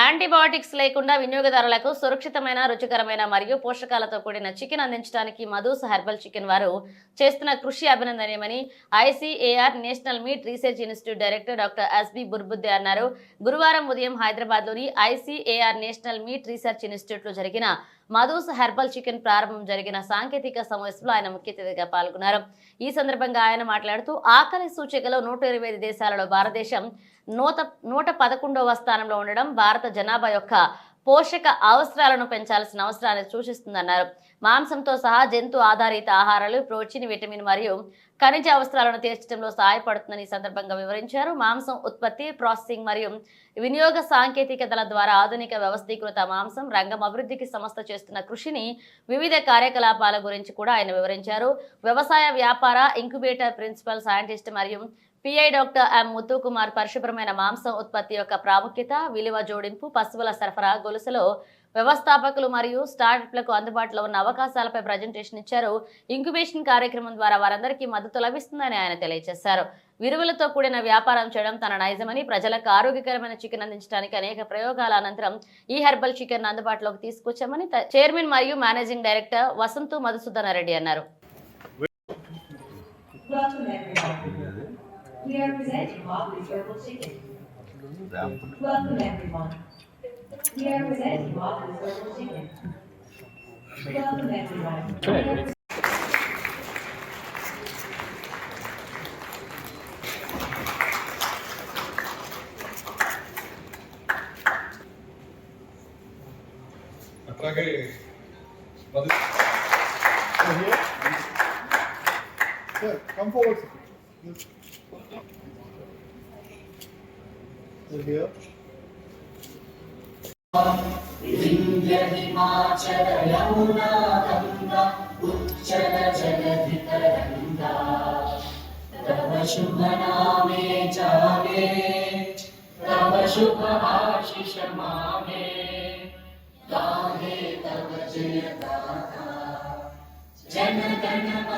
Antibiotics లేకుండా వినియోగదారులకు సురక్షితమైన, రుచికరమైన మరియు పోషకాలతో కూడిన చికెన్ అందించడానికి మధుస్ హెర్బల్ చికెన్ వారు చేస్తున్న కృషి అభినందనీయమని ICAR national meat research institute director doctor SB Burbudde అన్నారు. గురువారం ఉదయం హైదరాబాద్లోని ఐసీఏఆర్ నేషనల్ మీట్ రీసెర్చ్ ఇన్స్టిట్యూట్లో జరిగిన మధుస్ హెర్బల్ చికెన్ ప్రారంభం జరిగిన సాంకేతిక సమావేశంలో ఆయన ముఖ్య అతిథిగా పాల్గొన్నారు. ఈ సందర్భంగా ఆయన మాట్లాడుతూ ఆకలి సూచికలో 125 దేశాలలో భారతదేశం 111వ స్థానంలో ఉండడం భారత జనాభా యొక్క పోషక అవసరాలను పెంచాల్సిన అవసరాన్ని సూచిస్తుందన్నారు. మాంసంతో సహా జంతు ఆధారిత ఆహారాలు ప్రోటీన్, విటమిన్ మరియు ఖనిజ అవసరాలను తీర్చడంలో సహాయపడుతుందని ఈ సందర్భంగా వివరించారు. మాంసం ఉత్పత్తి, ప్రాసెసింగ్ మరియు వినియోగ సాంకేతికతల ద్వారా ఆధునిక వ్యవస్థీకృత మాంసం రంగం అభివృద్ధికి సంస్థ చేస్తున్న కృషిని, వివిధ కార్యకలాపాల గురించి కూడా ఆయన వివరించారు. వ్యవసాయ వ్యాపార ఇంక్యుబేటర్ ప్రిన్సిపల్ సైంటిస్ట్ మరియు పిఐ డాక్టర్ ఎం ముత్తుకుమార్ పరిశుభ్రమైన మాంసం ఉత్పత్తి యొక్క ప్రాముఖ్యత, విలువ జోడింపు, పశువుల సరఫరా గొలుసులో వ్యవస్థాపకులు మరియు స్టార్టప్లకు అందుబాటులో ఉన్న అవకాశాలపై ప్రజెంటేషన్ ఇచ్చారు. ఇంక్యుబేషన్ కార్యక్రమం ద్వారా వారందరికీ మద్దతు లభిస్తుందని ఆయన తెలియజేశారు. విలువలతో కూడిన వ్యాపారం చేయడం తన నైజమని, ప్రజలకు ఆరోగ్యకరమైన చికెన్ అందించడానికి అనేక ప్రయోగాల అనంతరం ఈ హెర్బల్ చికెన్ అందుబాటులోకి తీసుకొచ్చామని చైర్మన్ మరియు మేనేజింగ్ డైరెక్టర్ వసంతు మధుసూదన రెడ్డి అన్నారు. We are presenting Mowgli's Herbal Chicken. Welcome everyone. We are presenting Mowgli's Herbal Chicken. Welcome everyone. అట్లాగే Sir, come forward, sir. Here. Vindhya Himachal Yamuna Ganga उच्चल जगति तरंगा तव शुभ नामे जागे तव शुभ आशीष मांगे गाहे तव जय गाथा जन गण